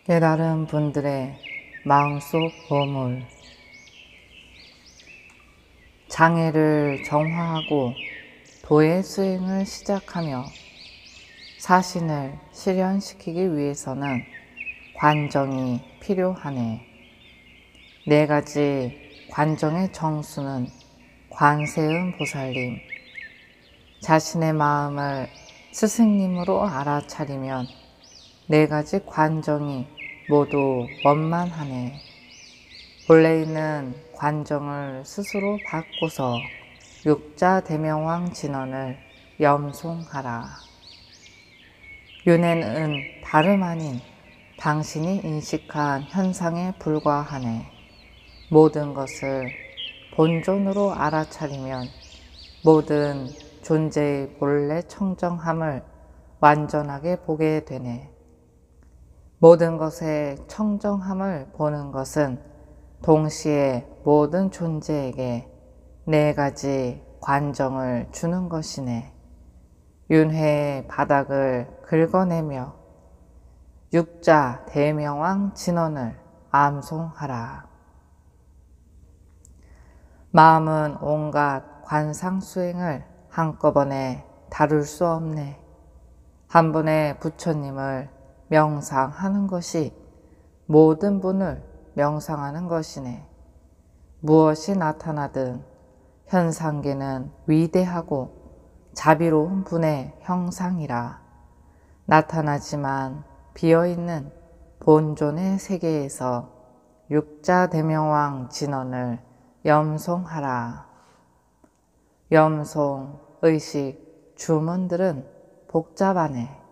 깨달은 분들의 마음속 보물. 장애를 정화하고 도의 수행을 시작하며 사신을 실현시키기 위해서는 관정이 필요하네. 네 가지 관정의 정수는 관세음 보살님, 자신의 마음을 스승님으로 알아차리면 네 가지 관정이 모두 원만하네. 본래 있는 관정을 스스로 바꾸서 육자 대명왕 진언을 염송하라. 윤회는 다름 아닌 당신이 인식한 현상에 불과하네. 모든 것을 본존으로 알아차리면 모든 존재의 본래 청정함을 완전하게 보게 되네. 모든 것의 청정함을 보는 것은 동시에 모든 존재에게 네 가지 관정을 주는 것이네. 윤회의 바닥을 긁어내며 육자 대명왕 진언을 암송하라. 마음은 온갖 관상수행을 한꺼번에 다룰 수 없네. 한 분의 부처님을 명상하는 것이 모든 분을 명상하는 것이네. 무엇이 나타나든 현상계는 위대하고 자비로운 분의 형상이라. 나타나지만 비어있는 본존의 세계에서 육자 대명왕 진언을 염송하라. 염송, 의식, 주문들은 복잡하네.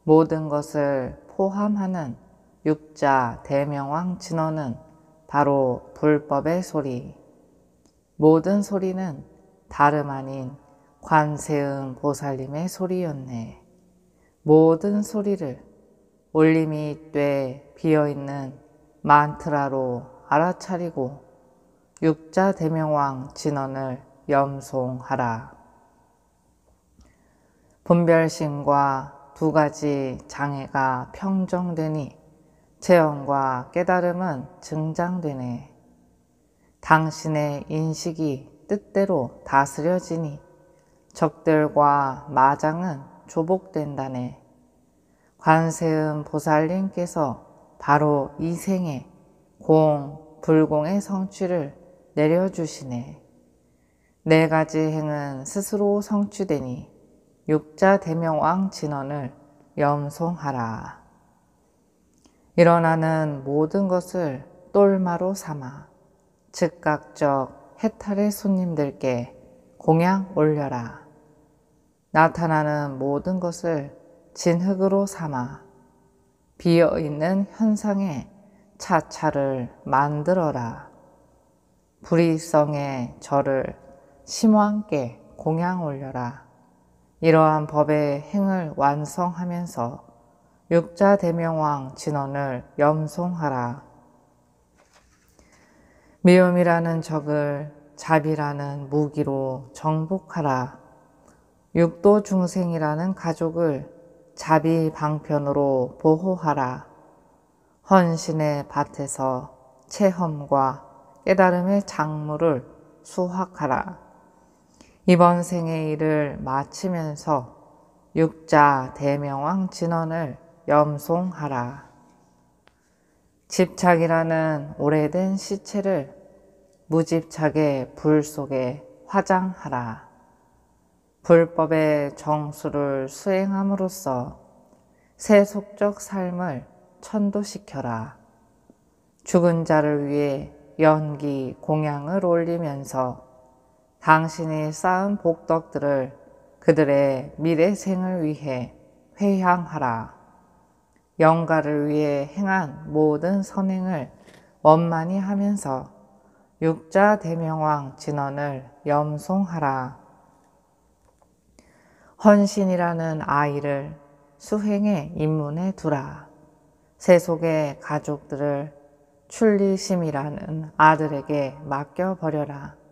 모든 것을 포함하는 육자 대명왕 진언은 바로 불법의 소리. 모든 소리는 다름 아닌 관세음 보살님의 소리였네. 모든 소리를 울림이 있되 비어있는 만트라로 알아차리고 육자 대명왕 진언을 염송하라. 분별심과 두 가지 장애가 평정되니 체험과 깨달음은 증장되네. 당신의 인식이 뜻대로 다스려지니 적들과 마장은 조복된다네. 관세음 보살님께서 바로 이 생에 공, 불공의 성취를 내려주시네. 네 가지 행은 스스로 성취되니 육자 대명왕 진언을 염송하라. 일어나는 모든 것을 똘마로 삼아 즉각적 해탈의 손님들께 공양 올려라. 나타나는 모든 것을 진흙으로 삼아 비어있는 현상에 차차를 만들어라. 불이성의 절을 심왕께 공양 올려라. 이러한 법의 행을 완성하면서 육자 대명왕 진언을 염송하라. 미움이라는 적을 자비라는 무기로 정복하라. 육도 중생이라는 가족을 자비 방편으로 보호하라. 헌신의 밭에서 체험과 깨달음의 작물을 수확하라. 이번 생의 일을 마치면서 육자 대명왕 진언을 염송하라. 집착이라는 오래된 시체를 무집착의 불 속에 화장하라. 불법의 정수를 수행함으로써 세속적 삶을 천도시켜라. 죽은 자를 위해 연기 공양을 올리면서 당신이 쌓은 복덕들을 그들의 미래생을 위해 회향하라. 영가를 위해 행한 모든 선행을 원만히 하면서 육자 대명왕 진언을 염송하라. 헌신이라는 아이를 수행의 인문에 두라. 세속의 가족들을 출리심이라는 아들에게 맡겨버려라.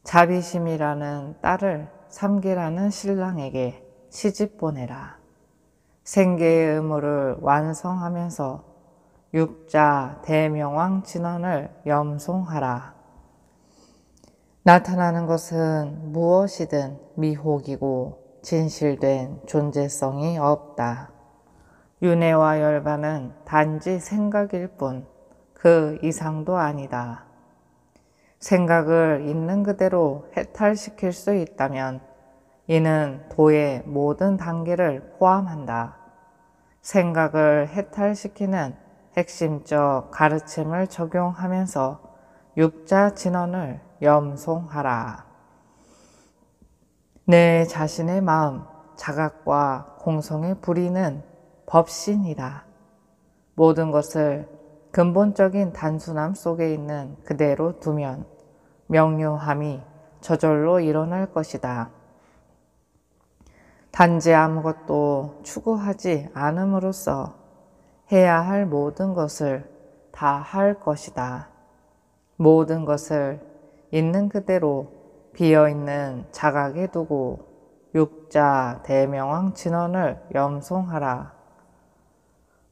자비심이라는 딸을 삼계라는 신랑에게 시집 보내라. 생계의 의무를 완성하면서 육자 대명왕 진언을 염송하라. 나타나는 것은 무엇이든 미혹이고 진실된 존재성이 없다. 윤회와 열반은 단지 생각일 뿐 그 이상도 아니다. 생각을 있는 그대로 해탈시킬 수 있다면 이는 도의 모든 단계를 포함한다. 생각을 해탈시키는 핵심적 가르침을 적용하면서 육자 진언을 염송하라. 내 자신의 마음, 자각과 공성의 불의는 법신이다. 모든 것을 근본적인 단순함 속에 있는 그대로 두면 명료함이 저절로 일어날 것이다. 단지 아무것도 추구하지 않음으로써 해야 할 모든 것을 다 할 것이다. 모든 것을 있는 그대로 비어있는 자각에 두고 육자 대명왕 진언을 염송하라.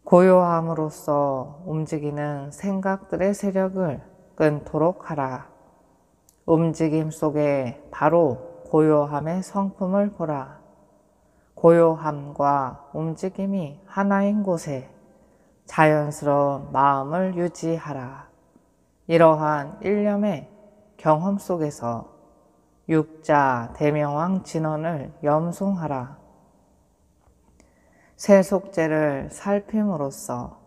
고요함으로써 움직이는 생각들의 세력을 끊도록 하라. 움직임 속에 바로 고요함의 성품을 보라. 고요함과 움직임이 하나인 곳에 자연스러운 마음을 유지하라. 이러한 일념의 경험 속에서 육자 대명왕 진언을 염송하라. 세속제를 살핌으로써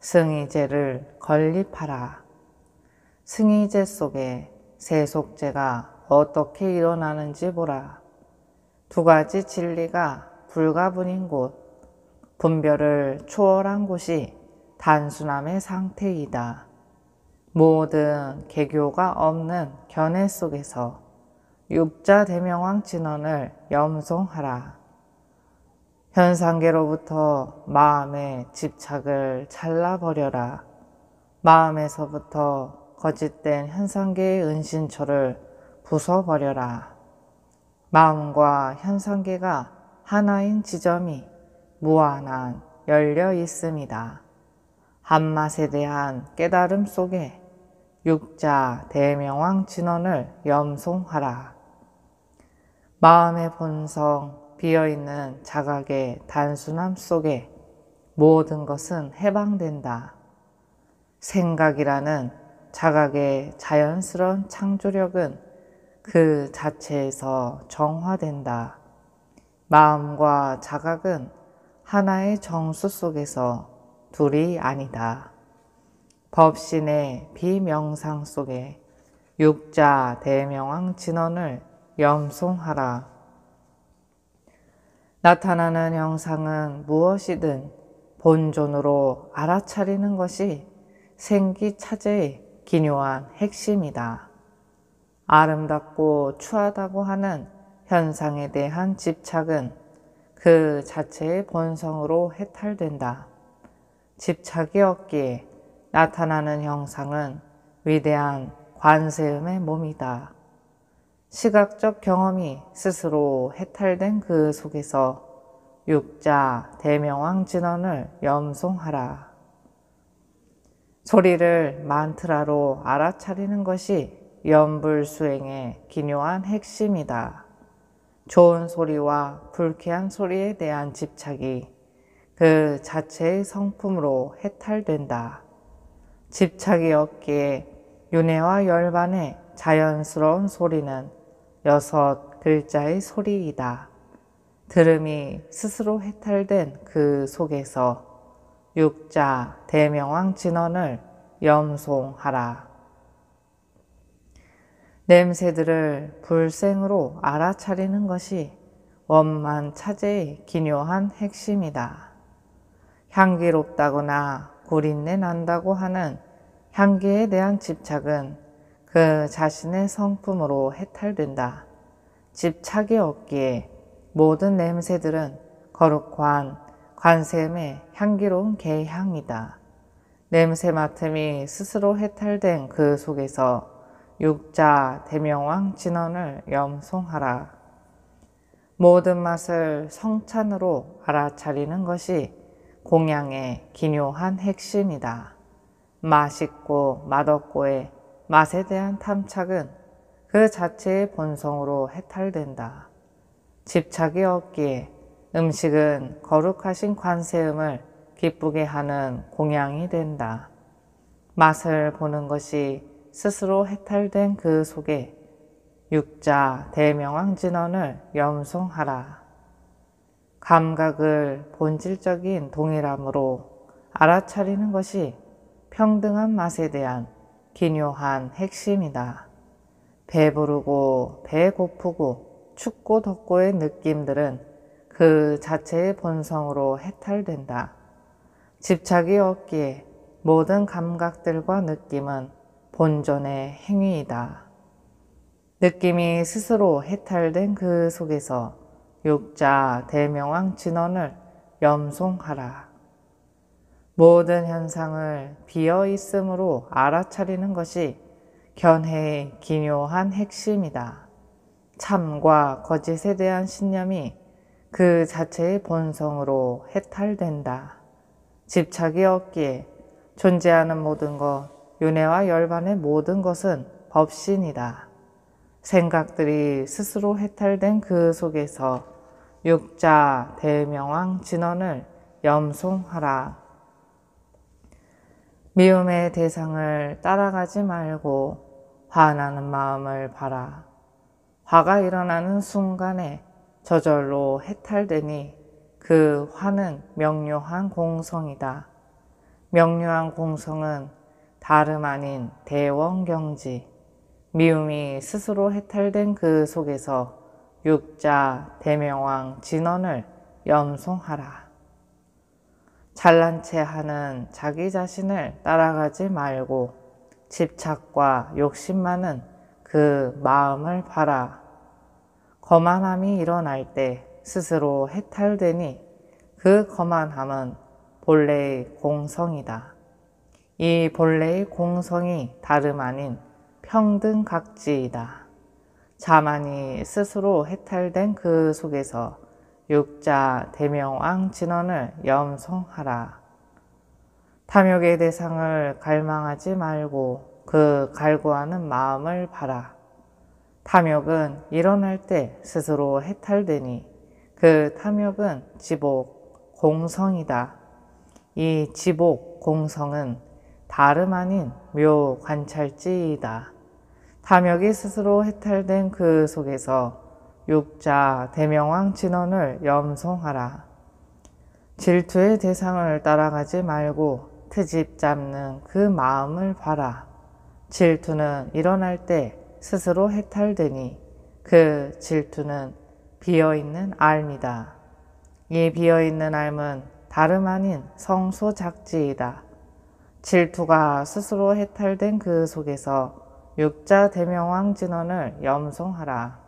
승의제를 건립하라. 승의제 속에 세속제가 어떻게 일어나는지 보라. 두 가지 진리가 불가분인 곳, 분별을 초월한 곳이 단순함의 상태이다. 모든 개교가 없는 견해 속에서 육자 대명왕 진언을 염송하라. 현상계로부터 마음의 집착을 잘라버려라. 마음에서부터 거짓된 현상계의 은신처를 부숴버려라. 마음과 현상계가 하나인 지점이 무한한 열려 있습니다. 한맛에 대한 깨달음 속에 육자 대명왕 진언을 염송하라. 마음의 본성, 비어있는 자각의 단순함 속에 모든 것은 해방된다. 생각이라는 자각의 자연스러운 창조력은 그 자체에서 정화된다. 마음과 자각은 하나의 정수 속에서 둘이 아니다. 법신의 비명상 속에 육자 대명왕 진언을 염송하라. 나타나는 형상은 무엇이든 본존으로 알아차리는 것이 생기차제의 기묘한 핵심이다. 아름답고 추하다고 하는 현상에 대한 집착은 그 자체의 본성으로 해탈된다. 집착이 없기에 나타나는 형상은 위대한 관세음의 몸이다. 시각적 경험이 스스로 해탈된 그 속에서 육자 대명왕 진언을 염송하라. 소리를 만트라로 알아차리는 것이 염불수행의 기묘한 핵심이다. 좋은 소리와 불쾌한 소리에 대한 집착이 그 자체의 성품으로 해탈된다. 집착이 없기에 윤회와 열반의 자연스러운 소리는 6글자의 소리이다. 들음이 스스로 해탈된 그 속에서 육자 대명왕 진언을 염송하라. 냄새들을 불생으로 알아차리는 것이 원만차제의 기묘한 핵심이다. 향기롭다거나 구린내 난다고 하는 향기에 대한 집착은 그 자신의 성품으로 해탈된다. 집착이 없기에 모든 냄새들은 거룩한 관세음의 향기로운 개향이다. 냄새 맡음이 스스로 해탈된 그 속에서 육자 대명왕 진언을 염송하라. 모든 맛을 성찬으로 알아차리는 것이 공양의 기묘한 핵심이다. 맛있고 맛없고의 맛에 대한 탐착은 그 자체의 본성으로 해탈된다. 집착이 없기에 음식은 거룩하신 관세음을 기쁘게 하는 공양이 된다. 맛을 보는 것이 스스로 해탈된 그 속에 육자 대명왕 진언을 염송하라. 감각을 본질적인 동일함으로 알아차리는 것이 평등한 맛에 대한 기묘한 핵심이다. 배부르고 배고프고 춥고 덥고의 느낌들은 그 자체의 본성으로 해탈된다. 집착이 없기에 모든 감각들과 느낌은 본존의 행위이다. 느낌이 스스로 해탈된 그 속에서 육자 대명왕 진언을 염송하라. 모든 현상을 비어 있음으로 알아차리는 것이 견해의 기묘한 핵심이다. 참과 거짓에 대한 신념이 그 자체의 본성으로 해탈된다. 집착이 없기에 존재하는 모든 것, 윤회와 열반의 모든 것은 법신이다. 생각들이 스스로 해탈된 그 속에서 육자 대명왕 진언을 염송하라. 미움의 대상을 따라가지 말고 화나는 마음을 봐라. 화가 일어나는 순간에 저절로 해탈되니 그 화는 명료한 공성이다. 명료한 공성은 다름 아닌 대원경지. 미움이 스스로 해탈된 그 속에서 육자 대명왕 진언을 염송하라. 잘난 체 하는 자기 자신을 따라가지 말고 집착과 욕심 많은 그 마음을 봐라. 거만함이 일어날 때 스스로 해탈되니 그 거만함은 본래의 공성이다. 이 본래의 공성이 다름 아닌 평등각지이다. 자만이 스스로 해탈된 그 속에서 육자 대명왕 진언을 염송하라. 탐욕의 대상을 갈망하지 말고 그 갈구하는 마음을 봐라. 탐욕은 일어날 때 스스로 해탈되니 그 탐욕은 지복, 공성이다. 이 지복, 공성은 다름 아닌 묘 관찰지이다. 탐욕이 스스로 해탈된 그 속에서 육자 대명왕 진언을 염송하라. 질투의 대상을 따라가지 말고 트집 잡는 그 마음을 봐라. 질투는 일어날 때 스스로 해탈되니 그 질투는 비어있는 알미다. 이 비어있는 알은 다름 아닌 성소작지이다. 질투가 스스로 해탈된 그 속에서 육자 대명왕 진언을 염송하라.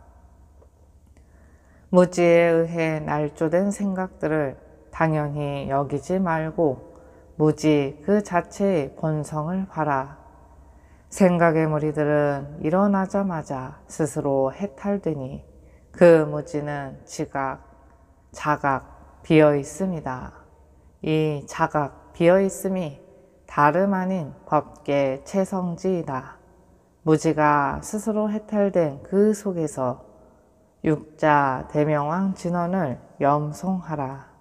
무지에 의해 날조된 생각들을 당연히 여기지 말고 무지 그 자체의 본성을 봐라. 생각의 무리들은 일어나자마자 스스로 해탈되니 그 무지는 지각, 자각, 비어 있습니다. 이 자각, 비어 있음이 다름 아닌 법계 체성지이다. 무지가 스스로 해탈된 그 속에서 육자 대명왕 진언을 염송하라.